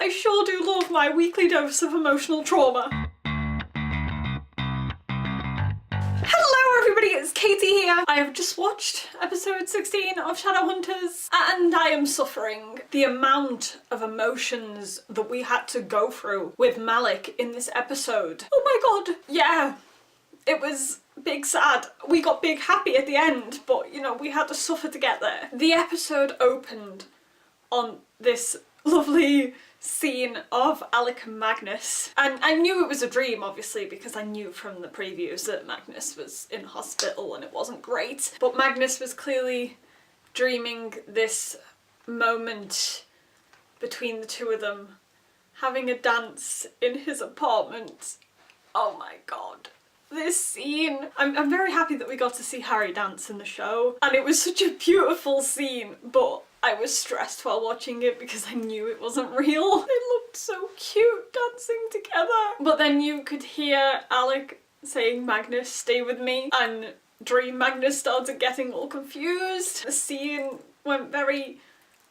I sure do love my weekly dose of emotional trauma. Hello everybody, it's Katie here. I have just watched episode 16 of Shadowhunters and I am suffering. The amount of emotions that we had to go through with MALEC in this episode. Oh my god, yeah. It was big sad. We got big happy at the end, but you know, we had to suffer to get there. The episode opened on this lovely scene of Alec and Magnus. And I knew it was a dream, obviously, because I knew from the previews that Magnus was in hospital and it wasn't great. But Magnus was clearly dreaming this moment between the two of them, having a dance in his apartment. Oh my god. This scene. I'm very happy that we got to see Harry dance in the show, and it was such a beautiful scene, but I was stressed while watching it because I knew it wasn't real. They looked so cute dancing together. But then you could hear Alec saying, "Magnus, stay with me," and Dream Magnus started getting all confused. The scene went very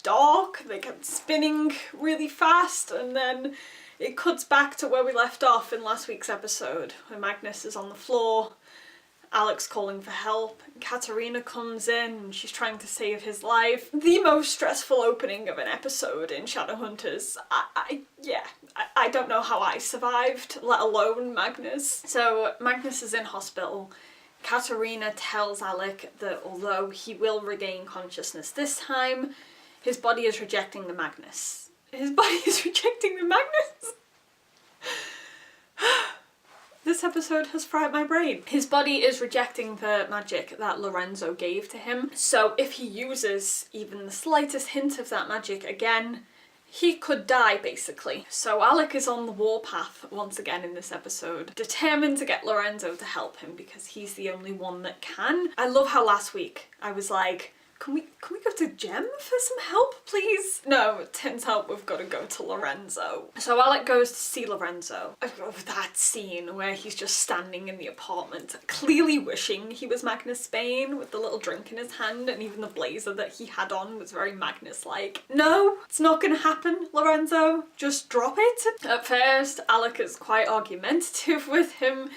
dark, they kept spinning really fast, and then it cuts back to where we left off in last week's episode, where Magnus is on the floor, Alec's calling for help, and Katarina comes in and she's trying to save his life. The most stressful opening of an episode in Shadowhunters. I don't know how I survived, let alone Magnus. So Magnus is in hospital. Katarina tells Alec that although he will regain consciousness this time, his body is rejecting the Magnus. His body is rejecting the Magnus. This episode has fried my brain. His body is rejecting the magic that Lorenzo gave to him. So if he uses even the slightest hint of that magic again, he could die basically. So Alec is on the warpath once again in this episode, determined to get Lorenzo to help him because he's the only one that can. I love how last week I was like, Can we go to Jem for some help, please? No, it turns out we've got to go to Lorenzo. So Alec goes to see Lorenzo. I love that scene where he's just standing in the apartment, clearly wishing he was Magnus Bane with the little drink in his hand, and even the blazer that he had on was very Magnus-like. No, it's not gonna happen, Lorenzo. Just drop it. At first, Alec is quite argumentative with him.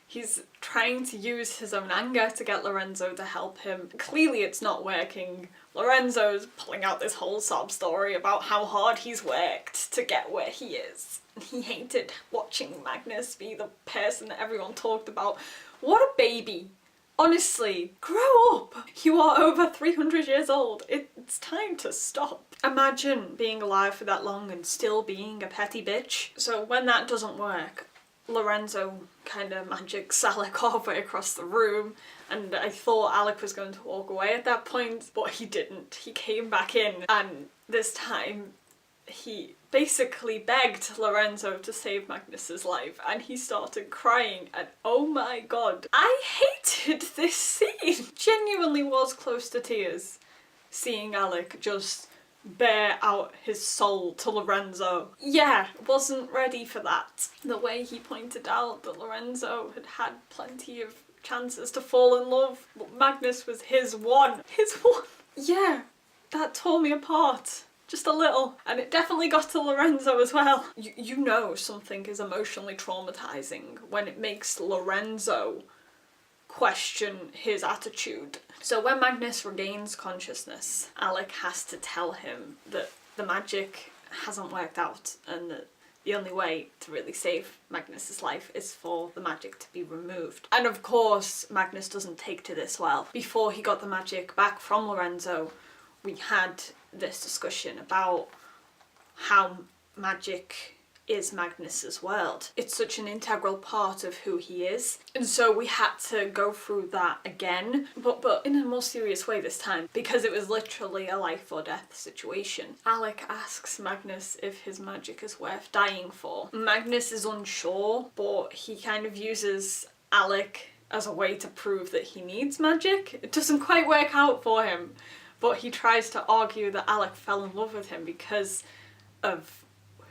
He's trying to use his own anger to get Lorenzo to help him. Clearly it's not working. Lorenzo's pulling out this whole sob story about how hard he's worked to get where he is. He hated watching Magnus be the person that everyone talked about. What a baby. Honestly, grow up. You are over 300 years old. It's time to stop. Imagine being alive for that long and still being a petty bitch. So when that doesn't work, Lorenzo kind of magics Alec halfway across the room, and I thought Alec was going to walk away at that point, but he didn't. He came back in, and this time he basically begged Lorenzo to save Magnus's life, and he started crying, and oh my god, I hated this scene. Genuinely was close to tears seeing Alec just bear out his soul to Lorenzo. Yeah, wasn't ready for that. The way he pointed out that Lorenzo had had plenty of chances to fall in love, but Magnus was his one. His one. Yeah, that tore me apart. Just a little. And it definitely got to Lorenzo as well. You know something is emotionally traumatizing when it makes Lorenzo question his attitude. So when Magnus regains consciousness, Alec has to tell him that the magic hasn't worked out and that the only way to really save Magnus's life is for the magic to be removed. And of course, Magnus doesn't take to this well. Before he got the magic back from Lorenzo, we had this discussion about how magic is Magnus's world. It's such an integral part of who he is, and so we had to go through that again, but in a more serious way this time, because it was literally a life or death situation. Alec asks Magnus if his magic is worth dying for. Magnus is unsure, but he kind of uses Alec as a way to prove that he needs magic. It doesn't quite work out for him, but he tries to argue that Alec fell in love with him because of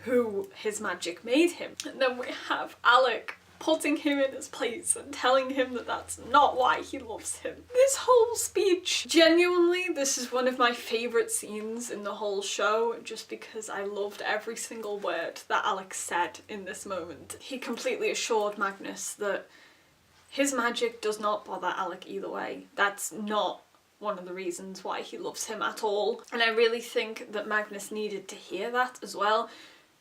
who his magic made him. And then we have Alec putting him in his place and telling him that that's not why he loves him. This whole speech, genuinely, this is one of my favourite scenes in the whole show, just because I loved every single word that Alex said in this moment. He completely assured Magnus that his magic does not bother Alec either way. That's not one of the reasons why he loves him at all. And I really think that Magnus needed to hear that as well,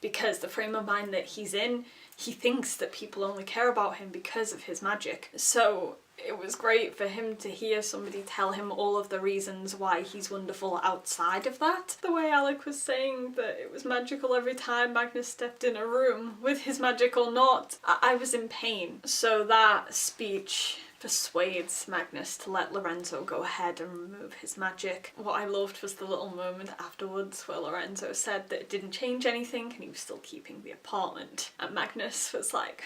because the frame of mind that he's in, he thinks that people only care about him because of his magic. So it was great for him to hear somebody tell him all of the reasons why he's wonderful outside of that. The way Alec was saying that it was magical every time Magnus stepped in a room, with his magic or not, I was in pain. So that speech persuades Magnus to let Lorenzo go ahead and remove his magic. What I loved was the little moment afterwards where Lorenzo said that it didn't change anything and he was still keeping the apartment. And Magnus was like,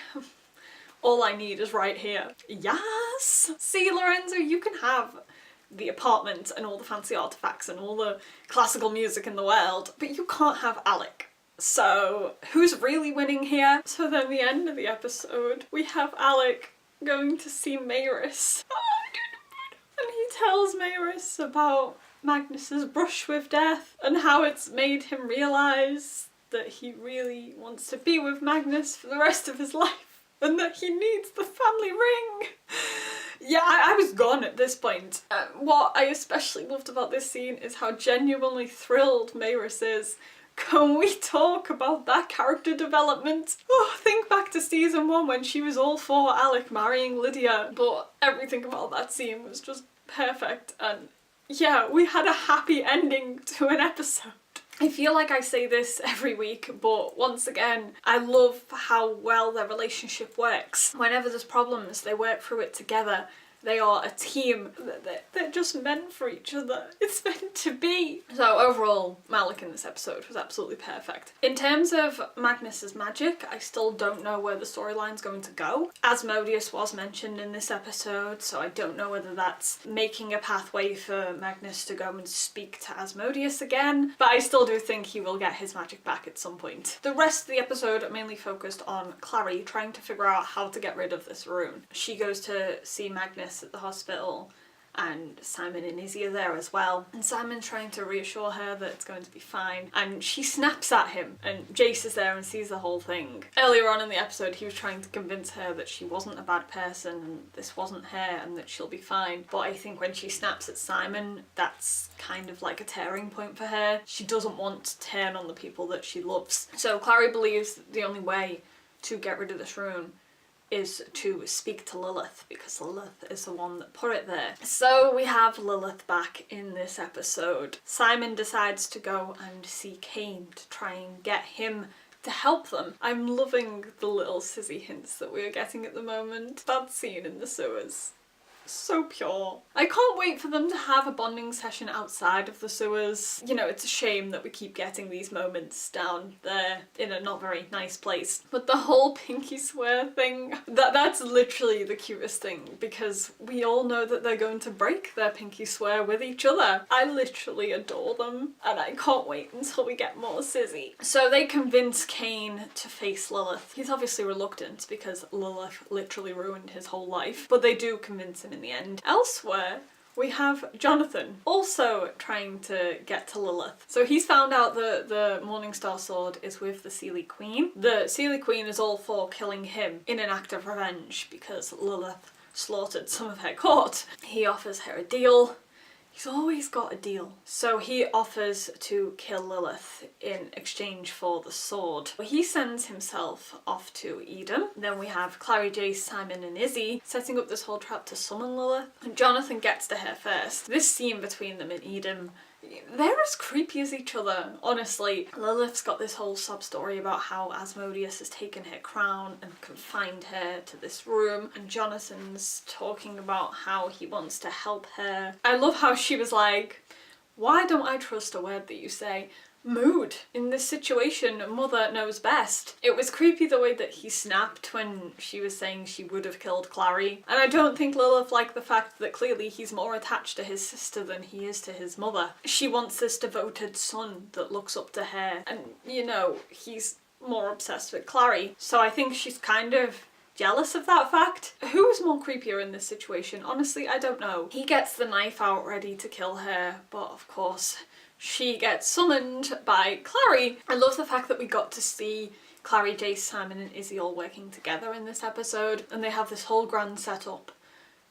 all I need is right here. Yes! See, Lorenzo, you can have the apartment and all the fancy artifacts and all the classical music in the world, but you can't have Alec. So who's really winning here? So then the end of the episode, we have Alec going to see Mayrus. And he tells Mayrus about Magnus's brush with death and how it's made him realise that he really wants to be with Magnus for the rest of his life and that he needs the family ring. Yeah, I was gone at this point. What I especially loved about this scene is how genuinely thrilled Mayrus is. Can we talk about that character development? Oh, think back to season 1 when she was all for Alec marrying Lydia, but everything about that scene was just perfect, and yeah, we had a happy ending to an episode. I feel like I say this every week, but once again, I love how well their relationship works. Whenever there's problems, they work through it together. They are a team. They're just meant for each other. It's meant to be. So overall, MALEC in this episode was absolutely perfect. In terms of Magnus's magic, I still don't know where the storyline's going to go. Asmodeus was mentioned in this episode, so I don't know whether that's making a pathway for Magnus to go and speak to Asmodeus again, but I still do think he will get his magic back at some point. The rest of the episode mainly focused on Clary trying to figure out how to get rid of this rune. She goes to see Magnus at the hospital, and Simon and Izzy are there as well, and Simon's trying to reassure her that it's going to be fine, and she snaps at him, and Jace is there and sees the whole thing. Earlier on in the episode, he was trying to convince her that she wasn't a bad person and this wasn't her and that she'll be fine, but I think when she snaps at Simon, that's kind of like a tearing point for her. She doesn't want to turn on the people that she loves. So Clary believes that the only way to get rid of this rune is to speak to Lilith, because Lilith is the one that put it there. So we have Lilith back in this episode. Simon decides to go and see Cain to try and get him to help them. I'm loving the little Sizzy hints that we are getting at the moment. That scene in the sewers, so pure. I can't wait for them to have a bonding session outside of the sewers. You know, it's a shame that we keep getting these moments down there in a not very nice place. But the whole pinky swear thing, that's literally the cutest thing, because we all know that they're going to break their pinky swear with each other. I literally adore them, and I can't wait until we get more Sizzy. So they convince Cain to face Lilith. He's obviously reluctant because Lilith literally ruined his whole life, but they do convince him in the end. Elsewhere, we have Jonathan also trying to get to Lilith. So he's found out that the Morningstar sword is with the Seelie Queen. The Seelie Queen is all for killing him in an act of revenge because Lilith slaughtered some of her court. He offers her a deal. He's always got a deal. So he offers to kill Lilith in exchange for the sword. He sends himself off to Edom. Then we have Clary, Jace, Simon and Izzy setting up this whole trap to summon Lilith. And Jonathan gets to her first. This scene between them in Edom, they're as creepy as each other, honestly. Lilith's got this whole sub story about how Asmodeus has taken her crown and confined her to this room, and Jonathan's talking about how he wants to help her. I love how she was like, why don't I trust a word that you say? Mood. In this situation, mother knows best. It was creepy the way that he snapped when she was saying she would have killed Clary. And I don't think Lilith liked the fact that clearly he's more attached to his sister than he is to his mother. She wants this devoted son that looks up to her, and you know, he's more obsessed with Clary. So I think she's kind of jealous of that fact. Who's more creepier in this situation? Honestly, I don't know. He gets the knife out ready to kill her, but of course she gets summoned by Clary. I love the fact that we got to see Clary, Jace, Simon and Izzy all working together in this episode, and they have this whole grand setup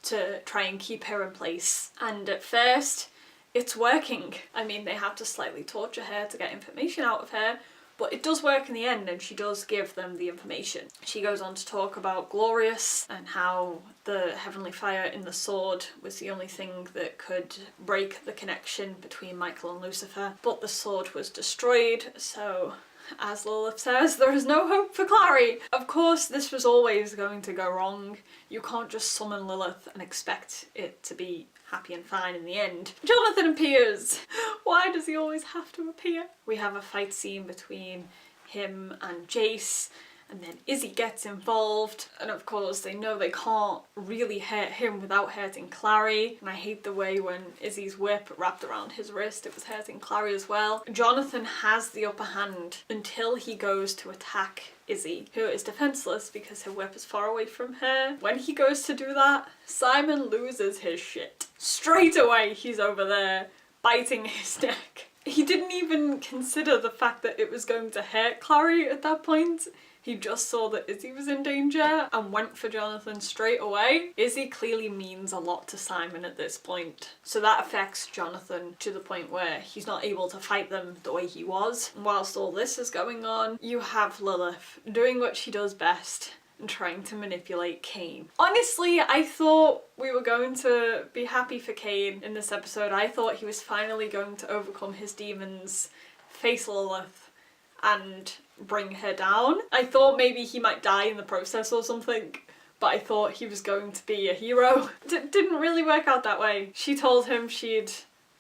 to try and keep her in place. And at first, it's working. I mean, they have to slightly torture her to get information out of her, but it does work in the end, and she does give them the information. She goes on to talk about Glorious and how the heavenly fire in the sword was the only thing that could break the connection between Michael and Lucifer. But the sword was destroyed, so as Lilith says, there is no hope for Clary. Of course, this was always going to go wrong. You can't just summon Lilith and expect it to be happy and fine in the end. Jonathan appears! Why does he always have to appear? We have a fight scene between him and Jace, and then Izzy gets involved, and of course they know they can't really hurt him without hurting Clary, and I hate the way when Izzy's whip wrapped around his wrist, it was hurting Clary as well. Jonathan has the upper hand until he goes to attack Izzy, who is defenseless because her whip is far away from her. When he goes to do that, Simon loses his shit. Straight away he's over there biting his neck. He didn't even consider the fact that it was going to hurt Clary at that point. He just saw that Izzy was in danger and went for Jonathan straight away. Izzy clearly means a lot to Simon at this point. So that affects Jonathan to the point where he's not able to fight them the way he was. And whilst all this is going on, you have Lilith doing what she does best and trying to manipulate Cain. Honestly, I thought we were going to be happy for Cain in this episode. I thought he was finally going to overcome his demons, face Lilith, and bring her down. I thought maybe he might die in the process or something, but I thought he was going to be a hero. Didn't really work out that way. She told him she'd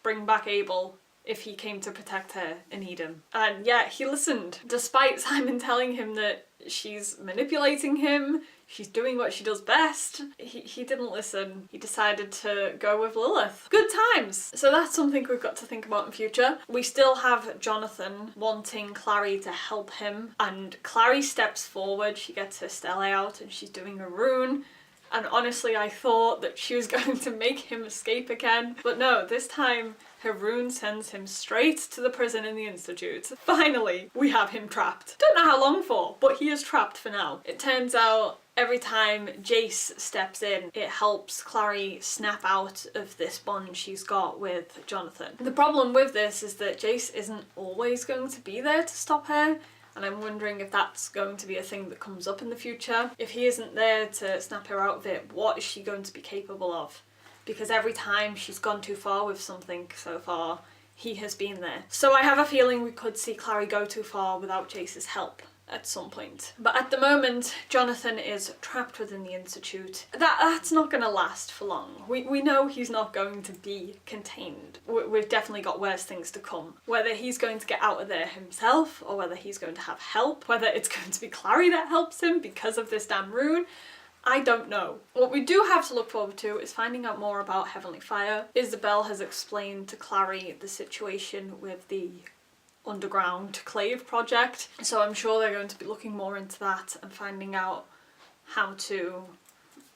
bring back Abel if he came to protect her in Eden. And yeah, he listened. Despite Simon telling him that she's manipulating him, she's doing what she does best, he didn't listen. He decided to go with Lilith. Good times! So that's something we've got to think about in future. We still have Jonathan wanting Clary to help him, and Clary steps forward, she gets her stele out and she's doing a rune. And honestly, I thought that she was going to make him escape again. But no, this time her rune sends him straight to the prison in the Institute. Finally, we have him trapped. Don't know how long for, but he is trapped for now. It turns out every time Jace steps in, it helps Clary snap out of this bond she's got with Jonathan. The problem with this is that Jace isn't always going to be there to stop her. And I'm wondering if that's going to be a thing that comes up in the future. If he isn't there to snap her out of it, what is she going to be capable of? Because every time she's gone too far with something so far, he has been there. So I have a feeling we could see Clary go too far without Jace's help at some point. But at the moment, Jonathan is trapped within the Institute. That's not going to last for long. We know he's not going to be contained. We've definitely got worse things to come. Whether he's going to get out of there himself, or whether he's going to have help, whether it's going to be Clary that helps him because of this damn rune, I don't know. What we do have to look forward to is finding out more about Heavenly Fire. Isabel has explained to Clary the situation with the underground clave project, so I'm sure they're going to be looking more into that and finding out how to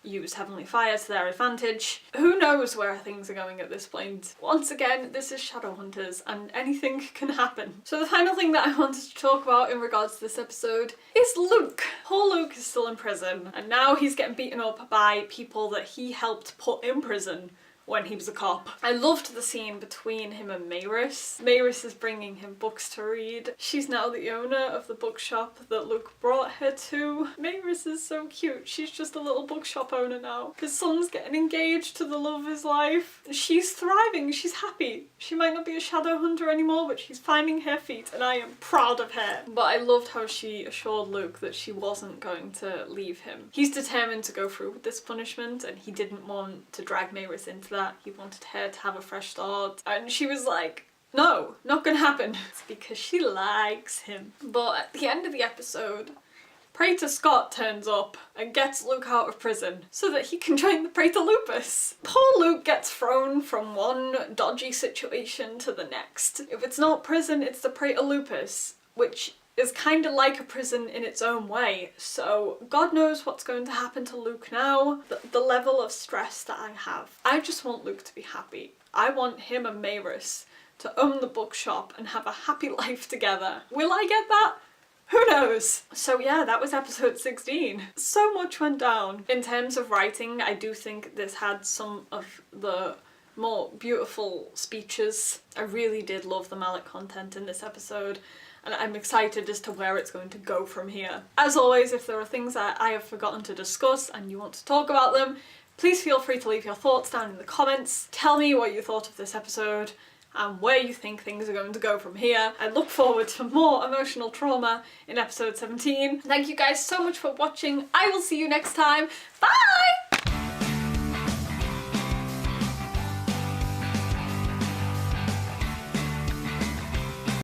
use Heavenly Fire to their advantage. Who knows where things are going at this point? Once again, this is Shadowhunters and anything can happen. So the final thing that I wanted to talk about in regards to this episode is Luke. Poor Luke is still in prison and now he's getting beaten up by people that he helped put in prison when he was a cop. I loved the scene between him and Mayrus. Mayrus is bringing him books to read. She's now the owner of the bookshop that Luke brought her to. Mayrus is so cute. She's just a little bookshop owner now. His son's getting engaged to the love of his life. She's thriving, she's happy. She might not be a shadow hunter anymore, but she's finding her feet and I am proud of her. But I loved how she assured Luke that she wasn't going to leave him. He's determined to go through with this punishment and he didn't want to drag Mayrus into that. He wanted her to have a fresh start and she was like, no, not gonna happen. It's because she likes him. But at the end of the episode, Praetor Scott turns up and gets Luke out of prison so that he can join the Praetor Lupus. Poor Luke gets thrown from one dodgy situation to the next. If it's not prison, it's the Praetor Lupus, which is kind of like a prison in its own way. So God knows what's going to happen to Luke now. The level of stress that I have. I just want Luke to be happy. I want him and Maris to own the bookshop and have a happy life together. Will I get that? Who knows? So yeah, that was episode 16. So much went down. In terms of writing, I do think this had some of the more beautiful speeches. I really did love the MALEC content in this episode, and I'm excited as to where it's going to go from here. As always, if there are things that I have forgotten to discuss and you want to talk about them, please feel free to leave your thoughts down in the comments. Tell me what you thought of this episode and where you think things are going to go from here. I look forward to more emotional trauma in episode 17. Thank you guys so much for watching. I will see you next time. Bye!